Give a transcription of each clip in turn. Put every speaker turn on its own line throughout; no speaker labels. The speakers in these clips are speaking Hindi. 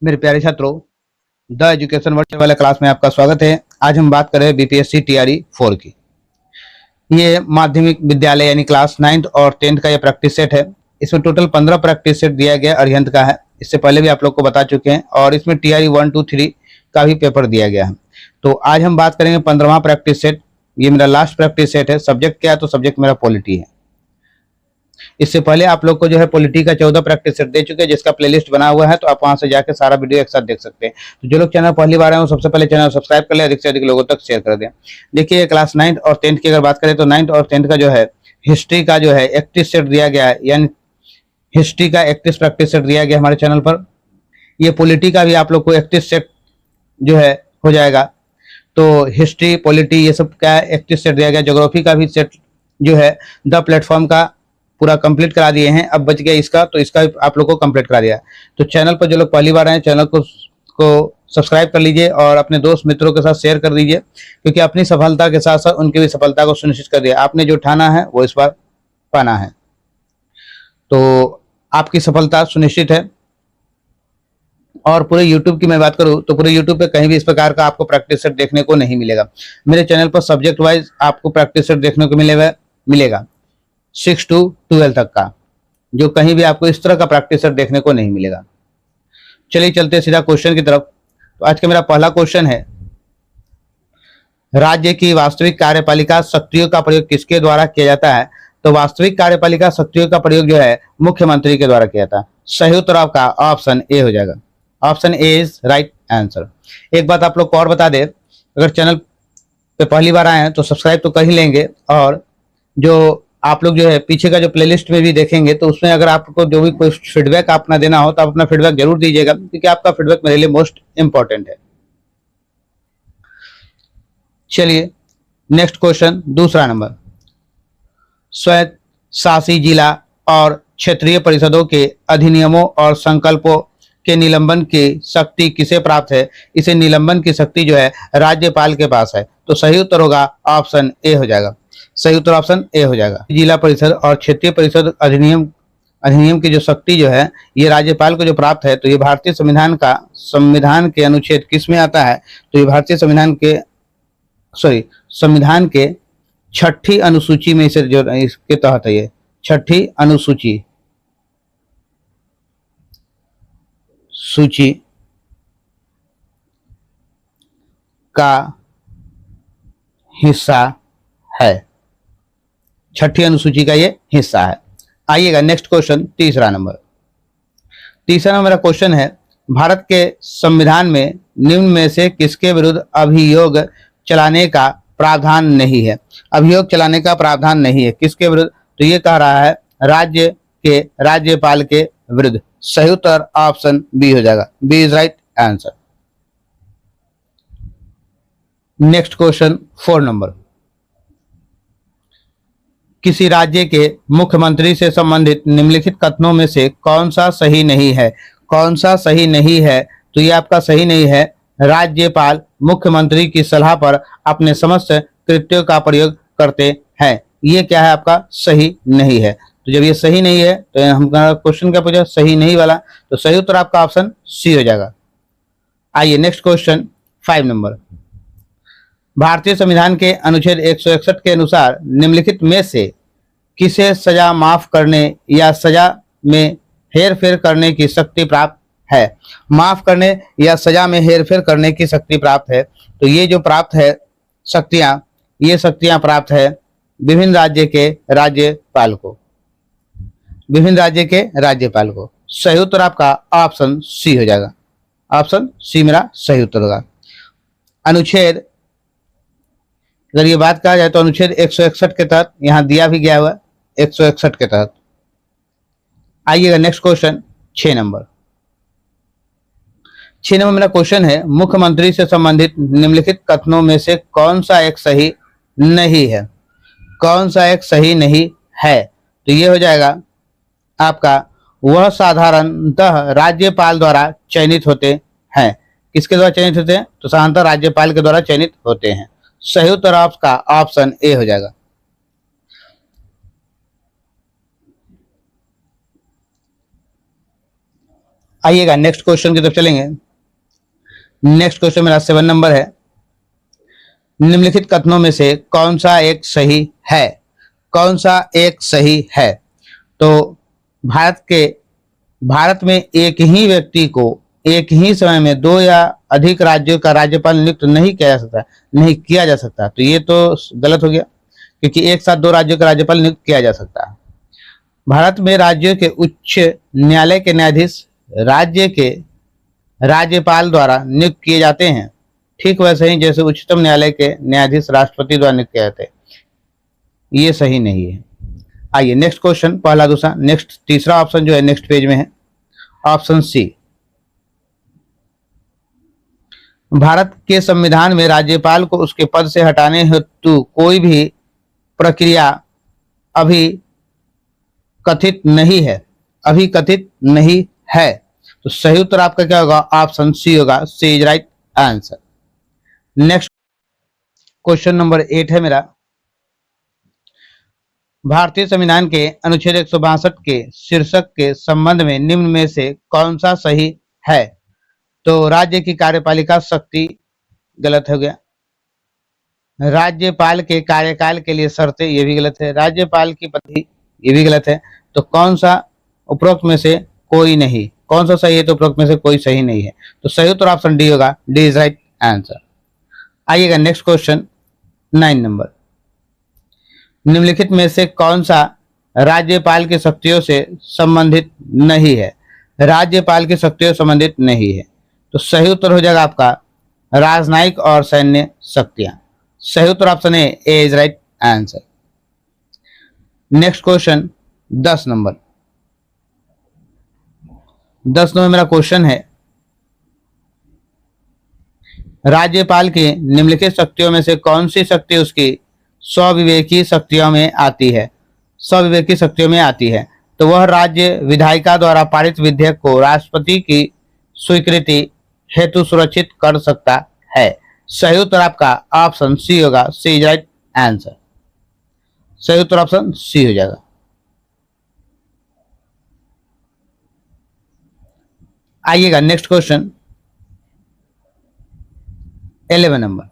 मेरे प्यारे छात्रों, द एजुकेशन वर्ल्ड वाले क्लास में आपका स्वागत है। आज हम बात करें बीपीएससी टीआरई 4 की। ये माध्यमिक विद्यालय यानी क्लास 9th और 10th का ये प्रैक्टिस सेट है। इसमें टोटल 15 प्रैक्टिस सेट दिया गया अरिहंत का है। इससे पहले भी आप लोग को बता चुके हैं और इसमें टीआरई 1, 2, 3 का भी पेपर दिया गया है। तो आज हम बात करेंगे 15वां प्रैक्टिस सेट। ये मेरा लास्ट प्रैक्टिस सेट है। सब्जेक्ट क्या है? तो सब्जेक्ट मेरा पॉलिटी है। इससे पहले आप लोग को जो है पॉलिटी का 14 प्रैक्टिस सेट दे चुके हैं, जिसका प्लेलिस्ट बना हुआ है, तो आप वहां से जाकर सारा वीडियो एक साथ देख सकते हैं। तो जो लोग चैनल पहली बार आए हो, सबसे पहले चैनल सब्सक्राइब कर ले, अधिक से अधिक लोगों तक शेयर कर दें। देखिए, क्लास 9th और 10th की अगर बात करें तो 9th और 10th का जो है हिस्ट्री का जो है 31 सेट दिया गया है, यानी हिस्ट्री का 31 प्रैक्टिस सेट दिया गया हमारे चैनल पर। ये पॉलिटी का भी आप लोग को 31 सेट जो है हो जाएगा। तो हिस्ट्री, पॉलिटी ये सब का 31 सेट दिया गया। ज्योग्राफी का भी सेट जो है द प्लेटफॉर्म का पूरा कंप्लीट करा दिए हैं। अब बच गया इसका, तो इसका आप लोग को कंप्लीट करा दिया। तो चैनल पर जो लोग पहली बार आए, चैनल को सब्सक्राइब कर लीजिए और अपने दोस्त मित्रों के साथ शेयर कर दीजिए, क्योंकि अपनी सफलता के साथ साथ उनकी भी सफलता को सुनिश्चित कर दिया। आपने जो ठाना है वो इस बार पाना है, तो आपकी सफलता सुनिश्चित है। और पूरे YouTube की मैं बात करूं तो पूरे YouTube पे कहीं भी इस प्रकार का आपको प्रैक्टिस सेट देखने को नहीं मिलेगा। मेरे चैनल पर सब्जेक्ट वाइज आपको प्रैक्टिस सेट देखने को मिलेगा 6 to 12 तक का, जो कहीं भी आपको इस तरह का प्रैक्टिस सेट देखने को नहीं मिलेगा। चलिए चलते हैं सीधा क्वेश्चन की तरफ। तो आज का मेरा पहला क्वेश्चन है, राज्य की वास्तविक कार्यपालिका शक्तियों का प्रयोग किसके द्वारा किया जाता है? तो वास्तविक कार्यपालिका शक्तियों का प्रयोग जो है मुख्यमंत्री के द्वारा किया जाता है। सही उत्तर आपका ऑप्शन ए हो जाएगा। Option A is right answer. एक बात आप लोग को और बता दे, अगर चैनल पे पहली बार आए हैं तो सब्सक्राइब तो कर ही लेंगे, और जो आप लोग जो है पीछे का जो प्लेलिस्ट में भी देखेंगे, तो उसमें अगर आपको जो भी कोई फीडबैक अपना देना हो तो आप अपना फीडबैक जरूर दीजिएगा, क्योंकि आपका फीडबैक मेरे लिए मोस्ट इंपॉर्टेंट है। चलिए नेक्स्ट क्वेश्चन, दूसरा नंबर। स्वायत्त शासी जिला और क्षेत्रीय परिषदों के अधिनियमों और संकल्पों के निलंबन की शक्ति किसे प्राप्त है? इसे निलंबन की शक्ति जो है राज्यपाल के पास है। तो सही उत्तर होगा ऑप्शन ए हो जाएगा। सही उत्तर ऑप्शन ए हो जाएगा। जिला परिषद और क्षेत्रीय परिषद अधिनियम की जो शक्ति जो है ये राज्यपाल को जो प्राप्त है, तो ये भारतीय संविधान के अनुच्छेद किस में आता है? तो ये भारतीय संविधान के 6ठी अनुसूची में इसे जो इसके तहत है, ये 6ठी अनुसूची का हिस्सा है। 6ठी अनुसूची का ये हिस्सा है। आइएगा नेक्स्ट क्वेश्चन, तीसरा नंबर मेरा क्वेश्चन है, भारत के संविधान में निम्न में से किसके विरुद्ध अभियोग चलाने का प्रावधान नहीं है? अभियोग चलाने का प्रावधान नहीं है, किसके विरुद्ध? तो ये कह रहा है राज्यपाल के विरुद्ध। सही उत्तर ऑप्शन बी हो जाएगा। B is right answer. Next question 4 number, किसी राज्य के मुख्यमंत्री से संबंधित निम्नलिखित कथनों में से कौन सा सही नहीं है? कौन सा सही नहीं है? तो ये आपका सही नहीं है। राज्यपाल मुख्यमंत्री की सलाह पर अपने समस्त कृत्यों का प्रयोग करते हैं। ये क्या है? आपका सही नहीं है। तो जब ये सही नहीं है तो हमारा क्वेश्चन क्या पूछा? सही नहीं वाला। तो सही उत्तर आपका ऑप्शन सी हो जाएगा। आइए नेक्स्ट क्वेश्चन 5 नंबर, भारतीय संविधान के अनुच्छेद 161 के अनुसार निम्नलिखित में से किसे सजा माफ करने या सजा में हेरफेर करने की शक्ति प्राप्त है? माफ करने या सजा में हेरफेर करने की शक्ति प्राप्त है। तो ये जो प्राप्त है शक्तियां प्राप्त है विभिन्न राज्य के राज्यपाल को। सही उत्तर आपका ऑप्शन सी हो जाएगा। ऑप्शन सी मेरा सही उत्तर होगा। अनुच्छेद, अगर ये बात कहा जाए तो अनुच्छेद 161 के तहत यहां दिया भी गया हुआ 161 के तहत। आइएगा नेक्स्ट क्वेश्चन 6 नंबर मेरा क्वेश्चन है, मुख्यमंत्री से संबंधित निम्नलिखित कथनों में से कौन सा एक सही नहीं है? कौन सा एक सही नहीं है? तो ये हो जाएगा आपका, वह साधारणतः राज्यपाल द्वारा चयनित होते हैं। किसके द्वारा चयनित होते हैं? तो साधारणतः राज्यपाल के द्वारा चयनित होते हैं। सही उत्तर आपका ऑप्शन ए हो जाएगा। आइएगा नेक्स्ट क्वेश्चन की तरफ चलेंगे। नेक्स्ट क्वेश्चन मेरा 7 नंबर है। निम्नलिखित कथनों में से कौन सा एक सही है? कौन सा एक सही है? तो भारत में एक ही व्यक्ति को एक ही समय में 2 या अधिक राज्यों का राज्यपाल नियुक्त नहीं किया जा सकता, नहीं किया जा सकता। तो ये तो गलत हो गया, क्योंकि एक साथ 2 राज्यों का राज्यपाल नियुक्त किया जा सकता है। भारत में राज्यों के उच्च न्यायालय के न्यायाधीश राज्य के राज्यपाल द्वारा नियुक्त किए जाते हैं, ठीक वैसे ही जैसे उच्चतम न्यायालय के न्यायाधीश राष्ट्रपति द्वारा नियुक्त किए जाते हैं। ये सही नहीं है। आइए नेक्स्ट क्वेश्चन, पहला दूसरा, नेक्स्ट तीसरा ऑप्शन जो है नेक्स्ट पेज में है, ऑप्शन सी। भारत के संविधान में राज्यपाल को उसके पद से हटाने हेतु कोई भी प्रक्रिया अभी कथित नहीं है, अभी कथित नहीं है। तो सही उत्तर आपका क्या होगा? ऑप्शन सी होगा, C is right answer. Next question number 8 है मेरा। भारतीय संविधान के अनुच्छेद 162 के शीर्षक के संबंध में निम्न में से कौन सा सही है? तो राज्य की कार्यपालिका शक्ति, गलत हो गया। राज्यपाल के कार्यकाल के लिए शर्तें, ये भी गलत है। राज्यपाल की पदवी, ये भी गलत है। तो कौन सा उपरोक्त में से कोई नहीं? कौन सा सही है? तो उपरोक्त में से कोई सही नहीं है। तो सही उत्तर ऑप्शन डी होगा, डी इज राइट आंसर। आइएगा नेक्स्ट क्वेश्चन 9 नंबर। निम्नलिखित में से कौन सा राज्यपाल की शक्तियों से संबंधित नहीं है? राज्यपाल की शक्तियों से संबंधित नहीं है। तो सही उत्तर हो जाएगा आपका राजनयिक और सैन्य शक्तियां। सही उत्तर option A is right answer. Next question 10 number. 10 number मेरा क्वेश्चन है, राज्यपाल की निम्नलिखित शक्तियों में से कौन सी शक्ति उसकी स्वविवेकी शक्तियों में आती है? स्वविवेकी शक्तियों में आती है। तो वह राज्य विधायिका द्वारा पारित विधेयक को राष्ट्रपति की स्वीकृति हेतु सुरक्षित कर सकता है। सही उत्तर आपका ऑप्शन सी होगा, सी इज राइट आंसर। सही उत्तर ऑप्शन सी हो जाएगा। आइएगा नेक्स्ट क्वेश्चन 11 नंबर।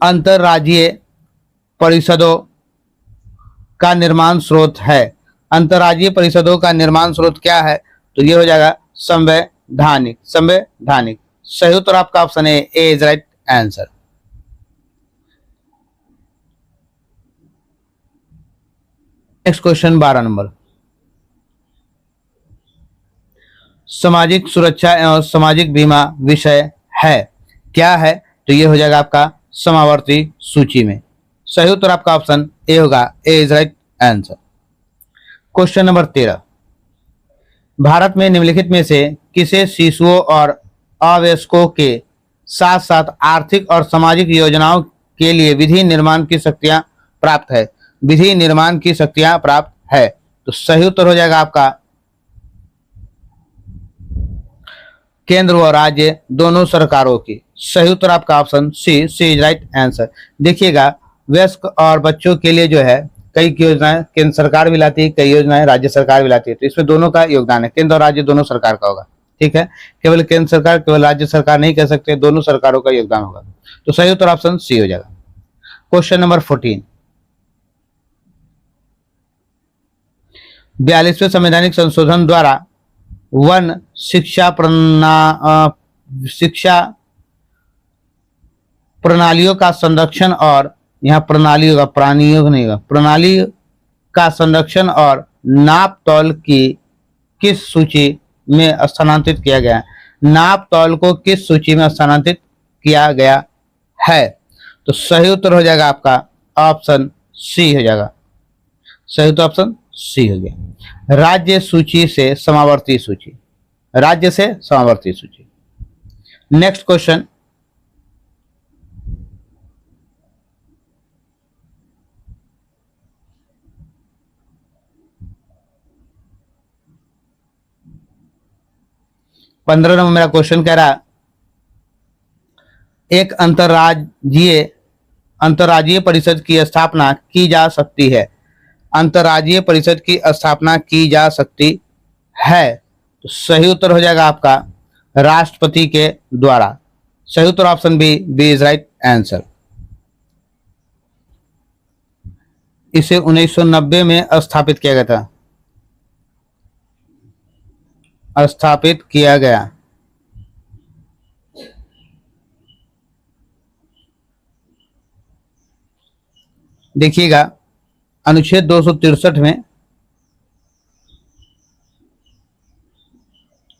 अंतरराज्यीय परिषदों का निर्माण स्रोत है। अंतरराज्यीय परिषदों का निर्माण स्रोत क्या है? तो ये हो जाएगा संवैधानिक, संवैधानिक। सही उत्तर आपका option A is right answer. Next question 12 number. सामाजिक सुरक्षा एवं सामाजिक बीमा विषय है, क्या है? तो ये हो जाएगा आपका समावर्ती सूची में। सही उत्तर आपका ऑप्शन ए होगा, A is right answer. Question number 13। Bharat में निम्नलिखित में से किसे शिशुओं और अवयस्कों के साथ साथ आर्थिक और सामाजिक योजनाओं के लिए विधि निर्माण की शक्तियां प्राप्त है? विधि निर्माण की शक्तियां प्राप्त है। तो सही उत्तर हो जाएगा आपका केंद्र व राज्य दोनों सरकारों की। सही उत्तर आपका option C, C is right answer. देखिएगा वयस्क और बच्चों के लिए जो है कई योजनाएं केंद्र सरकार भी लाती है, कई योजनाएं राज्य सरकार भी लाती है। तो इसमें दोनों का योगदान है, केंद्र और राज्य दोनों सरकार का होगा। ठीक है, केवल केंद्र सरकार केवल राज्य सरकार नहीं कह सकते, दोनों सरकारों का योगदान होगा। तो सही उत्तर ऑप्शन सी हो जाएगा। Question number 14। 42वें संवैधानिक संशोधन द्वारा वन शिक्षा प्रणालियों का संरक्षण और, यहाँ प्रणाली होगा, प्राणियों नहीं होगा, प्रणाली का संरक्षण और नाप तौल की किस सूची में स्थानांतरित किया गया है? नाप तौल को किस सूची में स्थानांतरित किया गया है? तो सही उत्तर हो जाएगा आपका ऑप्शन सी हो जाएगा। सही उत्तर ऑप्शन सी हो गया, राज्य सूची से समावर्ती सूची, राज्य से समावर्ती सूची। नेक्स्ट क्वेश्चन 15 नंबर मेरा क्वेश्चन कह रहा, एक अंतरराज्यीय अंतर्राज्यीय परिषद की स्थापना की जा सकती है। अंतर्राज्यीय परिषद की स्थापना की जा सकती है, तो सही उत्तर हो जाएगा आपका राष्ट्रपति के द्वारा। सही उत्तर option B is right answer. इसे 1990 में स्थापित किया गया था, स्थापित किया गया। देखिएगा अनुच्छेद 263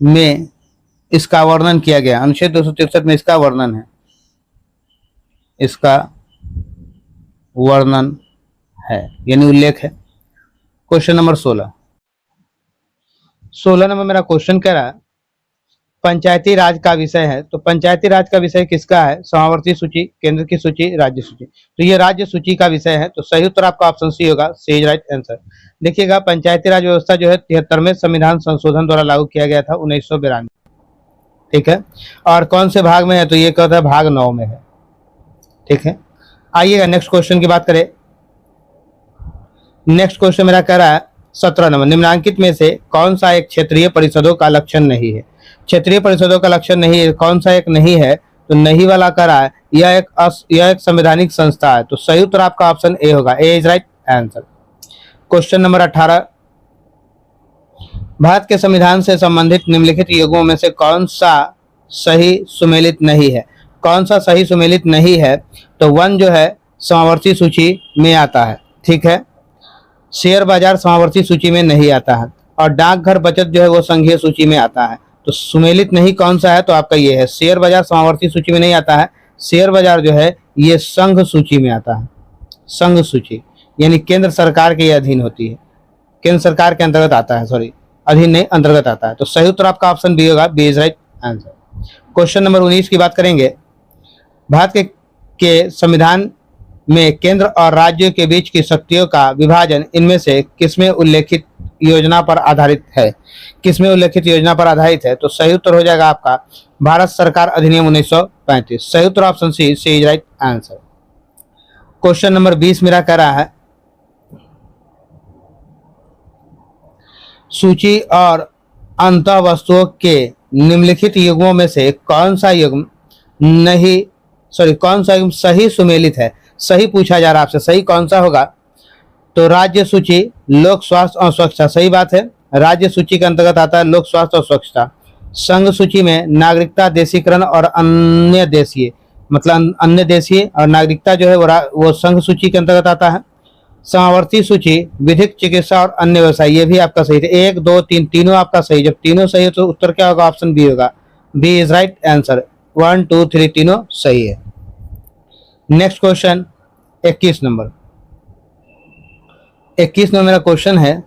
में इसका वर्णन किया गया। अनुच्छेद 263 में इसका वर्णन है, इसका वर्णन है यानी उल्लेख है। क्वेश्चन नंबर 16 नंबर मेरा क्वेश्चन कह रहा है पंचायती राज का विषय है। तो पंचायती राज का विषय किसका है? समावर्ती सूची, केंद्र की सूची, राज्य सूची। तो ये राज्य सूची का विषय है, तो सही उत्तर आपका ऑप्शन सी होगा, सी इज राइट आंसर। देखिएगा पंचायती राज व्यवस्था जो है 73वें संविधान संशोधन द्वारा लागू किया गया था 1992, ठीक है। और कौन से भाग में है? तो ये कहता है भाग 9 में है, ठीक है। आइएगा नेक्स्ट क्वेश्चन की बात करें। नेक्स्ट क्वेश्चन मेरा कह रहा है 17 नंबर, निम्नलिखित में से कौन सा एक क्षेत्रीय परिषदों का लक्षण नहीं है? क्षेत्रीय परिषदों का लक्षण नहीं है, कौन सा एक नहीं है? तो नहीं वाला कह रहा है यह एक संवैधानिक संस्था है, तो सही उत्तर आपका ऑप्शन ए होगा, A is right answer. Question number 18, Bharat के संविधान से संबंधित निम्नलिखित युग्मों में से कौन सा सही सुमेलित नहीं है? कौन सा सही सुमेलित नहीं है? तो 1 जो है समावर्ती सूची में आता है, ठीक है। शेयर बाजार समावर्ती सूची में नहीं आता है, और डाकघर बचत जो है वो संघीय सूची में आता है। तो सुमेलित नहीं कौन सा है? तो आपका ये है, शेयर बाजार समावर्ती सूची में नहीं आता है। शेयर बाजार जो है ये संघ सूची में आता है, संघ सूची यानी केंद्र सरकार के अधीन होती है, केंद्र सरकार के अंतर्गत आता है, सॉरी अधीन नहीं अंतर्गत आता है। तो सही उत्तर आपका ऑप्शन बी होगा, B is right answer. Question number 19 की बात करेंगे। भारत के संविधान में केंद्र और राज्यों के बीच की शक्तियों का विभाजन इनमें से किसमें उल्लेखित योजना पर आधारित है? किसमें उल्लेखित योजना पर आधारित है? तो सही उत्तर हो जाएगा आपका भारत सरकार अधिनियम 1935। सही उत्तर option C is right answer. Question number 20 मेरा कह रहा है सूची और अंतः वस्तुओं के निम्नलिखित युग्मों में से कौन सा युग्म कौन सा युग्म सही सुमेलित है? सही पूछा जा रहा है आपसे, सही कौन सा होगा? तो राज्य सूची, लोक स्वास्थ्य और स्वच्छता, सही बात है, राज्य सूची के अंतर्गत आता है लोक स्वास्थ्य और स्वच्छता। संघ सूची में नागरिकता, देशीकरण और अन्य देशीय, मतलब अन्य देशीय और नागरिकता जो है वो संघ सूची के अंतर्गत आता है। समावर्ती सूची विधिक, चिकित्सा और अन्य व्यवसाय, ये भी आपका सही है। 1 2 3 तीनों आपका सही। जब तीनों सही है तो उत्तर क्या होगा? ऑप्शन बी होगा, बी इज राइट आंसर। 1 2 3 तीनों सही है। Next question 21 number. 21 नंबर मेरा क्वेश्चन है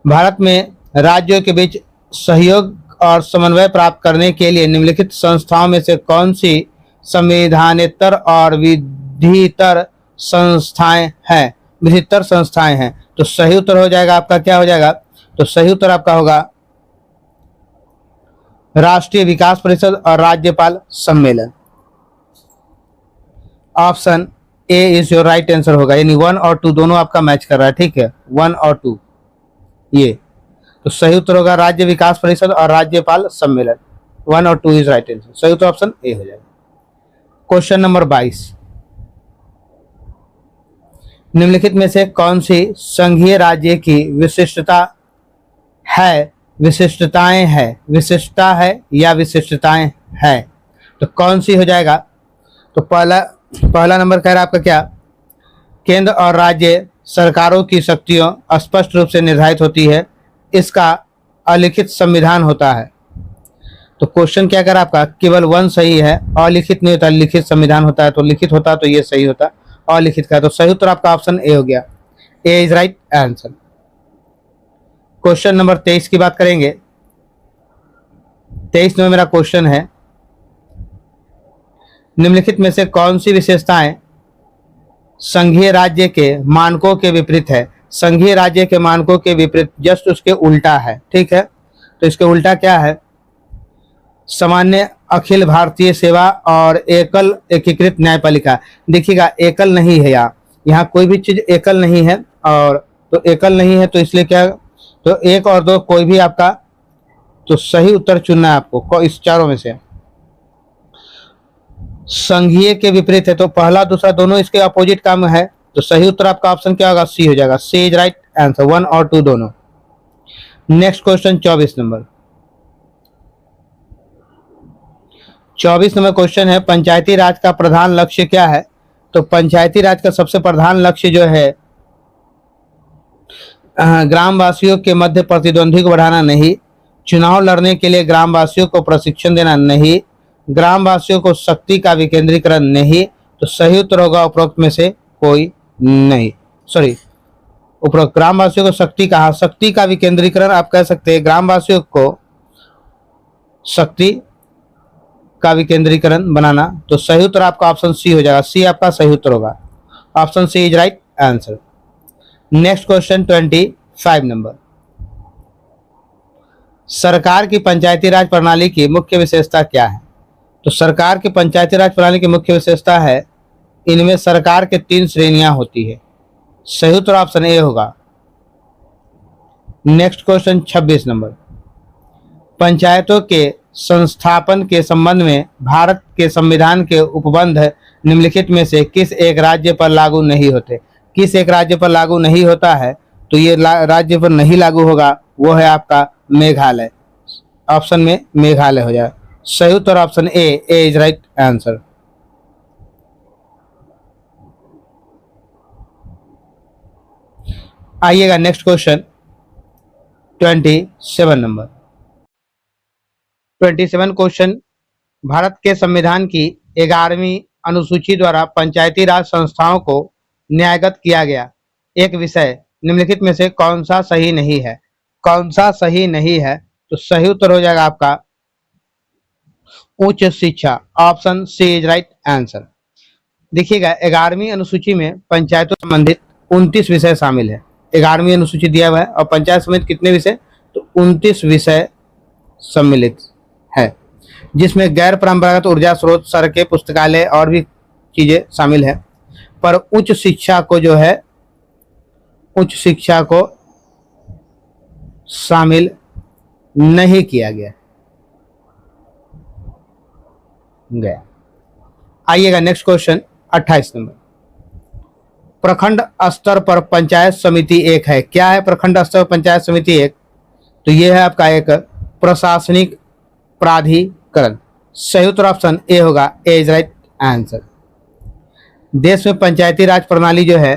भारत में राज्यों के बीच सहयोग और समन्वय प्राप्त करने के लिए निम्नलिखित संस्थाओं में से कौन सी संविधानेतर और विधितर संस्थाएं हैं? विधितर संस्थाएं हैं, तो सही उत्तर हो जाएगा आपका, क्या हो जाएगा? तो सही उत्तर आपका होगा राष्ट्रीय विकास परिषद और राज्यपाल सम्मेलन। Option A is your right answer होगा, यानी 1 और 2 दोनों आपका मैच कर रहा है, ठीक है, 1 और 2 ये। तो सही उत्तर होगा राज्य विकास परिषद और राज्यपाल सम्मेलन। 1 और 2 इज राइट आंसर, सही उत्तर ऑप्शन ए हो जाएगा। क्वेश्चन नंबर 22, निम्नलिखित में से कौन सी संघीय राज्य की विशिष्टता है, विशिष्टताएं है, विशिष्टता है या विशिष्टताएं है? तो कौन सी हो जाएगा? तो पहला नंबर कह रहा है आपका क्या? केंद्र और राज्य सरकारों की शक्तियों स्पष्ट रूप से निर्धारित होती है, इसका अलिखित संविधान होता है। तो क्वेश्चन क्या कर आपका? केवल 1 सही है, अलिखित नहीं होता, लिखित संविधान होता है। तो लिखित होता तो ये सही होता, अलिखित का। तो सही उत्तर आपका ऑप्शन ए हो गया, A is right answer. Question number 23 की बात करेंगे। 23 में मेरा क्वेश्चन है निम्नलिखित में से कौन सी विशेषताएं संघीय राज्य के मानकों के विपरीत है? संघीय राज्य के मानकों के विपरीत जस्ट उसके उल्टा है, ठीक है। तो इसके उल्टा क्या है? सामान्य अखिल भारतीय सेवा और एकल एकीकृत न्यायपालिका। देखिएगा एकल नहीं है, यहाँ कोई भी चीज एकल नहीं है, और तो एकल नहीं है तो इसलिए क्या, तो एक और दो कोई भी आपका, तो सही उत्तर चुनना है आपको इस चारों में से। संघीय के विपरीत है, तो पहला दूसरा दोनों इसके अपोजिट काम है, तो सही उत्तर आपका ऑप्शन क्या होगा, सी हो जाएगा। सी इज राइट आंसर, 1 और 2 दोनों। Next question 24 number. 24 number question है, पंचायती राज का प्रधान लक्ष्य क्या है। तो पंचायती राज का सबसे प्रधान लक्ष्य जो है ग्रामवासियों के मध्य प्रतिद्वंदी को बढ़ाना नहीं, चुनाव लड़ने के लिए ग्रामवासियों को प्रशिक्षण देना नहीं, ग्रामवासियों को शक्ति का विकेंद्रीकरण नहीं, तो सही उत्तर होगा उपरोक्त में से कोई नहीं। सॉरी, उपरोक्त ग्रामवासियों को शक्ति का, शक्ति का विकेंद्रीकरण आप कह सकते हैं, ग्रामवासियों को शक्ति का विकेंद्रीकरण बनाना, तो सही उत्तर आपका ऑप्शन सी हो जाएगा। सी आपका सही उत्तर होगा, option C is right answer. Next question 25 number. सरकार की पंचायती राज प्रणाली की मुख्य विशेषता क्या है। तो सरकार की पंचायती राज प्रणाली की मुख्य विशेषता है, इनमें सरकार के 3 श्रेणियां होती है, सही उत्तर ऑप्शन ए होगा। Next question 26 number. पंचायतों के संस्थापन के संबंध में भारत के संविधान के उपबंध निम्नलिखित में से किस एक राज्य पर लागू नहीं होते। किस एक राज्य पर लागू नहीं होता है, तो ये राज्य पर नहीं लागू होगा, वो है आपका मेघालय। ऑप्शन में मेघालय हो जाए, सही उत्तर option A is right answer. आइएगा next question 27 number. 27 question, Bharat के संविधान की 11वीं अनुसूची द्वारा पंचायती राज संस्थाओं को न्यायगत किया गया एक विषय निम्नलिखित में से कौन सा सही नहीं है। कौन सा सही नहीं है, तो सही उत्तर हो जाएगा आपका उच्च शिक्षा, option C is right answer. देखिएगा 11वीं अनुसूची में पंचायतों से संबंधित 29 विषय शामिल है। 11वीं अनुसूची दिया हुआ है और पंचायत समिति कितने विषय, तो 29 विषय सम्मिलित है, जिसमें गैर परंपरागत ऊर्जा स्रोत, सड़कें, पुस्तकालय और भी चीजें शामिल है। पर उच्च शिक्षा को जो है, उच्च शिक्षा को शामिल नहीं किया गया। आइएगा नेक्स्ट क्वेश्चन 28 नंबर। प्रखंड स्तर पर पंचायत समिति एक है, क्या है प्रखंड स्तर पर पंचायत समिति एक, तो यह है आपका एक प्रशासनिक प्राधिकरण। सही उत्तर ऑप्शन ए होगा, ए इज राइट आंसर। देश में पंचायती राज प्रणाली जो है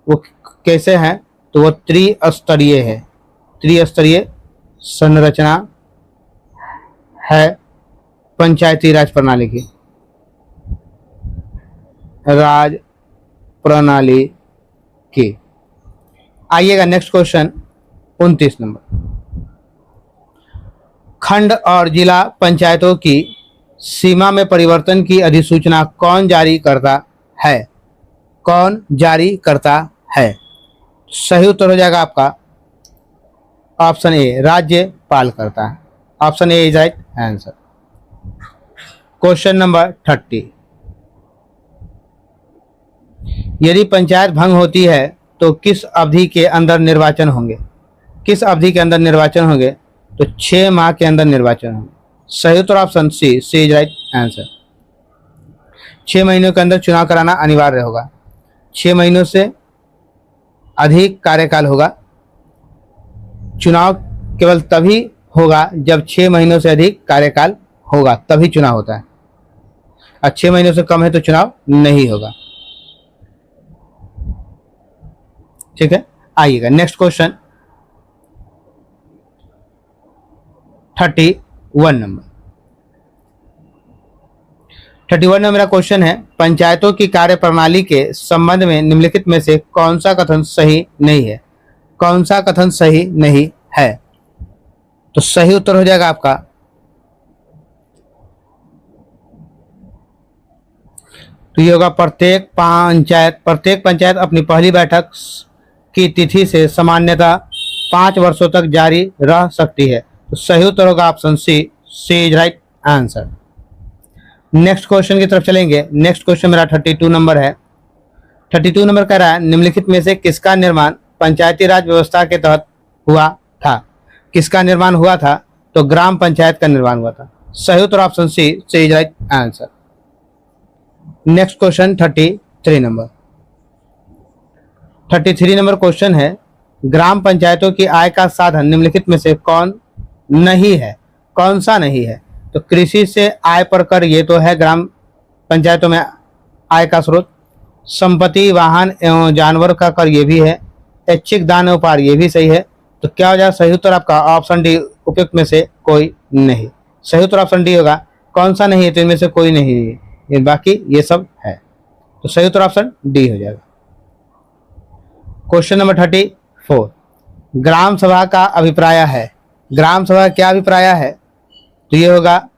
वो कैसे है, तो वो त्रिस्तरीय है। त्रिस्तरीय संरचना है पंचायती राज प्रणाली की, राज प्रणाली की। आइएगा नेक्स्ट क्वेश्चन 29 नंबर। खंड और जिला पंचायतों की सीमा में परिवर्तन की अधिसूचना कौन जारी करता है। कौन जारी करता है, सही उत्तर हो जाएगा आपका ऑप्शन ए, राज्यपाल करता है। Option A is right answer. Question number 30। यदि पंचायत भंग होती है तो किस अवधि के अंदर निर्वाचन होंगे। किस अवधि के अंदर निर्वाचन होंगे, तो 6 माह के अंदर निर्वाचन होंगे। सही उत्तर option C is right answer. 6 महीनों के अंदर चुनाव कराना अनिवार्य होगा। 6 महीनों से अधिक कार्यकाल होगा। चुनाव केवल तभी होगा जब 6 महीनों से अधिक कार्यकाल होगा, तभी चुनाव होता है, और 6 महीनों से कम है तो चुनाव नहीं होगा। ठीक है, आइएगा नेक्स्ट क्वेश्चन 31 नंबर। 31 नंबर मेरा क्वेश्चन है, पंचायतों की कार्य प्रणाली के संबंध में निम्नलिखित में से कौन सा कथन सही नहीं है। कौन सा कथन सही नहीं है, तो सही उत्तर हो जाएगा आपका तो ये होगा प्रत्येक पंचायत अपनी पहली बैठक की तिथि से सामान्यतः 5 वर्षों तक जारी रह सकती है। तो सही उत्तर होगा option C is right answer. Next question की तरफ चलेंगे। नेक्स्ट क्वेश्चन मेरा 32 नंबर है। 32 नंबर कह रहा है निम्नलिखित में से किसका निर्माण पंचायती राज व्यवस्था के तहत हुआ था? किसका निर्माण हुआ था? तो ग्राम पंचायत का निर्माण हुआ था। सही उत्तर option C is right answer. Next question 33 number. 33 number question है ग्राम पंचायतों की आय का साधन निम्नलिखित में से कौन नहीं है? कौन सा नहीं है? तो कृषि से आय पर कर, ये तो है ग्राम पंचायतों में आय का स्रोत। संपत्ति, वाहन एवं जानवर का कर, ये भी है। ऐच्छिक दान उपहार, ये भी सही है। तो क्या हो जाए सही उत्तर आपका ऑप्शन डी, उपयुक्त में से कोई नहीं। सही उत्तर ऑप्शन डी होगा। कौन सा नहीं है? तो इनमें से कोई नहीं है, ये बाकी ये सब है। तो सही उत्तर ऑप्शन डी हो जाएगा। क्वेश्चन नंबर 34, ग्राम सभा का अभिप्राय है। ग्राम सभा का क्या अभिप्राय है? तो ये होगा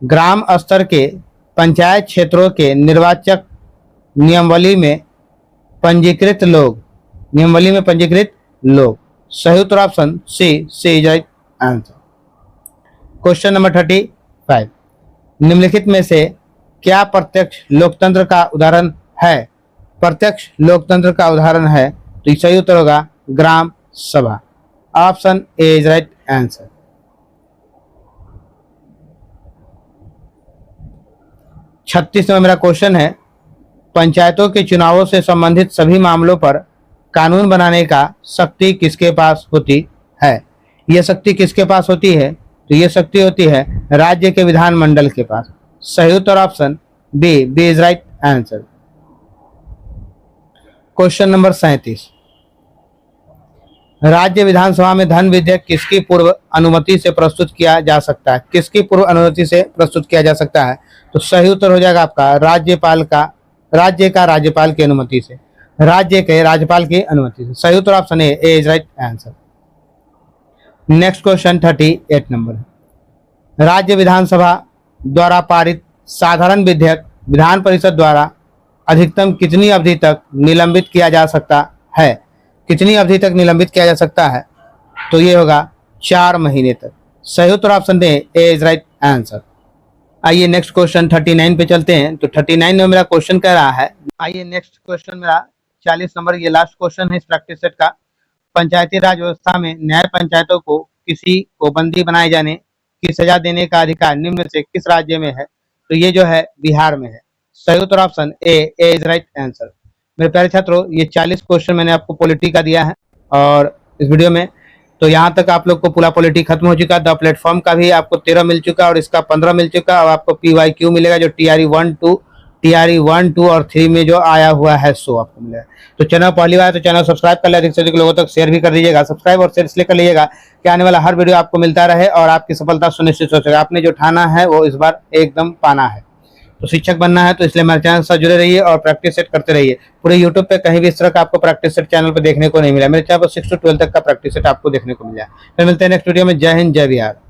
ग्राम स्तर के पंचायत क्षेत्रों के निर्वाचक नियमावली में पंजीकृत लोग, नियमावली में पंजीकृत लोग। सही उत्तर option C is right answer. Question number 35, निम्नलिखित में से क्या प्रत्यक्ष लोकतंत्र का उदाहरण है? प्रत्यक्ष लोकतंत्र का उदाहरण है, तो सही उत्तर होगा ग्राम सभा। Option A is right answer. छत्तीस में मेरा क्वेश्चन है पंचायतों के चुनावों से संबंधित सभी मामलों पर कानून बनाने का शक्ति किसके पास होती है? यह शक्ति किसके पास होती है? तो यह शक्ति होती है राज्य के विधानमंडल के पास। सही उत्तर option B is right answer. Question number 37, राज्य विधानसभा में धन विधेयक किसकी पूर्व अनुमति से प्रस्तुत किया जा सकता है? किसकी पूर्व अनुमति से प्रस्तुत किया जा सकता है? तो सही उत्तर हो जाएगा आपका राज्यपाल की अनुमति से। राज्य के राज्यपाल की अनुमति से। सही उत्तर option A is right answer. Next question 38 number है राज्य विधानसभा द्वारा पारित साधारण विधेयक विधान परिषद द्वारा अधिकतम कितनी अवधि तक निलंबित किया जा सकता है? कितनी अवधि तक निलंबित किया जा सकता है? तो ये होगा 4 महीने तक। सही उत्तर option A is right answer. आइए नेक्स्ट क्वेश्चन 39 पे चलते हैं। तो 39 में मेरा क्वेश्चन कह रहा है, आइए नेक्स्ट क्वेश्चन मेरा 40 नंबर, ये लास्ट क्वेश्चन है इस प्रैक्टिस सेट का। पंचायती राज व्यवस्था में न्याय पंचायतों को किसी को बंदी बनाए जाने की सजा देने का अधिकार निम्न से किस राज्य में है? तो ये जो है बिहार में है। सही उत्तर option A is right answer. मेरे प्यारे छात्रों, ये 40 क्वेश्चन मैंने आपको पॉलिटी का दिया है और इस वीडियो में तो यहाँ तक आप लोग को पूरा पॉलिटी खत्म हो चुका। द प्लेटफॉर्म का भी आपको 13 मिल चुका और इसका 15 मिल चुका। और आपको PYQ मिलेगा जो TRE 1, 2 और 3 में जो आया हुआ है सो आपको मिलेगा। तो चैनल पहली बार तो चैनल सब्सक्राइब कर ले, अधिक से अधिक लोगों तक शेयर भी कर दीजिएगा। सब्सक्राइब और शेयर इसलिए कर लीजिएगा कि आने वाला हर वीडियो आपको मिलता रहे और आपकी सफलता सुनिश्चित हो सके। आपने जो ठाना है वो इस बार एकदम पाना है। तो शिक्षक बनना है तो इसलिए मेरे चैनल से जुड़े रहिए और प्रैक्टिस सेट करते रहिए। पूरे यूट्यूब पे कहीं भी इस तरह का आपको प्रैक्टिस सेट चैनल पे देखने को नहीं मिला। मेरे चैनल पर 6 से 12 तक का प्रैक्टिस सेट आपको देखने को मिला। फिर मिलते हैं नेक्स्ट वीडियो में। जय हिंद, जय बिहार।